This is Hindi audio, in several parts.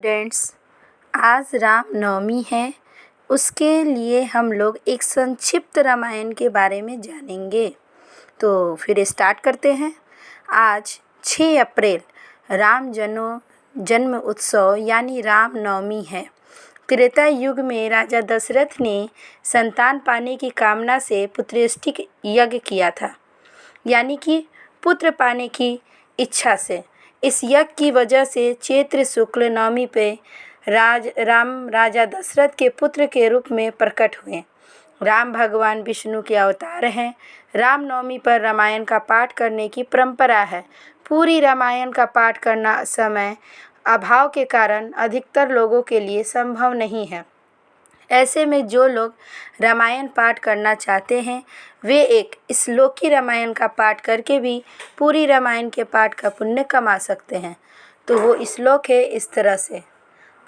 फ्रेंड्स, आज रामनवमी है। उसके लिए हम लोग एक संक्षिप्त रामायण के बारे में जानेंगे। तो फिर स्टार्ट करते हैं। आज 6 अप्रैल राम जन्म उत्सव यानी रामनवमी है। त्रेता युग में राजा दशरथ ने संतान पाने की कामना से पुत्रेष्टिक यज्ञ किया था, यानी कि पुत्र पाने की इच्छा से। इस यज्ञ की वजह से चैत्र शुक्ल नवमी पे राम राजा दशरथ के पुत्र के रूप में प्रकट हुए। राम भगवान विष्णु के अवतार हैं। रामनवमी पर रामायण का पाठ करने की परंपरा है। पूरी रामायण का पाठ करना समय अभाव के कारण अधिकतर लोगों के लिए संभव नहीं है। ऐसे में जो लोग रामायण पाठ करना चाहते हैं वे एक श्लोकी रामायण का पाठ करके भी पूरी रामायण के पाठ का पुण्य कमा सकते हैं। तो वो श्लोक है इस तरह से।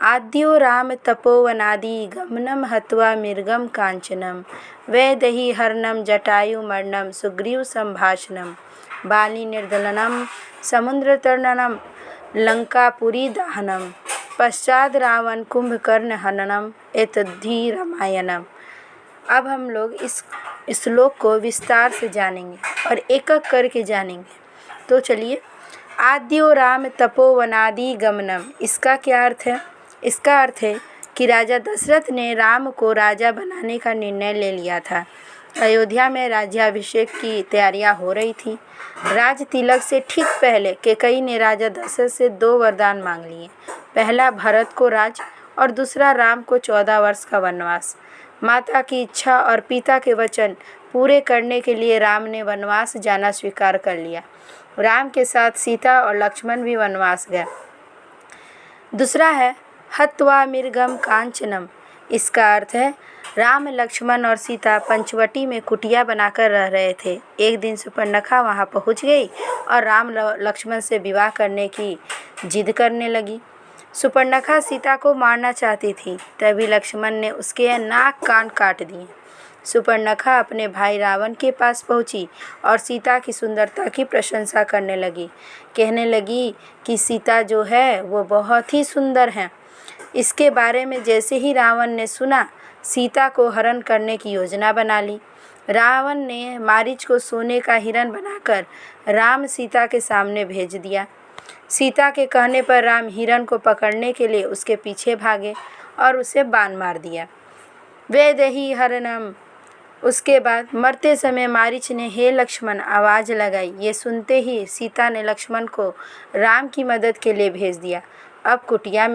आद्यो राम तपोवनादि गमनम हत्वा मृगम कांचनम वैदेही हरणम जटायु मर्णम सुग्रीव संभाषणम बाली निर्दलनम समुद्र तरणनम लंकापुरी दाहनम पश्चात रावण कुंभकर्ण हननम एतद्धि रामायणम। अब हम लोग इस श्लोक को विस्तार से जानेंगे और एक एक करके जानेंगे। तो चलिए। आद्यो राम तपोवनादि गमनम, इसका क्या अर्थ है? इसका अर्थ है कि राजा दशरथ ने राम को राजा बनाने का निर्णय ले लिया था। अयोध्या में राज्याभिषेक की तैयारियां हो रही थी। राज तिलक से ठीक पहले कैकेयी ने राजा दशरथ से 2 वरदान मांग लिए। पहला भरत को राज और दूसरा राम को 14 वर्ष का वनवास। माता की इच्छा और पिता के वचन पूरे करने के लिए राम ने वनवास जाना स्वीकार कर लिया। राम के साथ सीता और लक्ष्मण भी वनवास गए। दूसरा है हत्वा मृगम कांचनम। इसका अर्थ है राम, लक्ष्मण और सीता पंचवटी में कुटिया बनाकर रह रहे थे। एक दिन सुपर्णखा वहां पहुंच गई और राम लक्ष्मण से विवाह करने की जिद करने लगी। सुपर्णखा सीता को मारना चाहती थी, तभी लक्ष्मण ने उसके नाक कान काट दिए। सुपर्णखा अपने भाई रावण के पास पहुंची और सीता की सुंदरता की प्रशंसा करने लगी। कहने लगी कि सीता जो है वो बहुत ही सुंदर है। इसके बारे में जैसे ही रावण ने सुना, सीता को हरण करने की योजना बना ली। रावण ने मारीच को सोने का हिरण बनाकर राम सीता के सामने भेज दिया। सीता के कहने पर राम हिरण को पकड़ने के लिए उसके पीछे भागे और उसे बाण मार दिया। वैदेही हरणम। उसके बाद मरते समय मारीच ने हे लक्ष्मण आवाज़ लगाई। ये सुनते ही सीता ने लक्ष्मण को राम की मदद के लिए भेज दिया। अब कुटिया में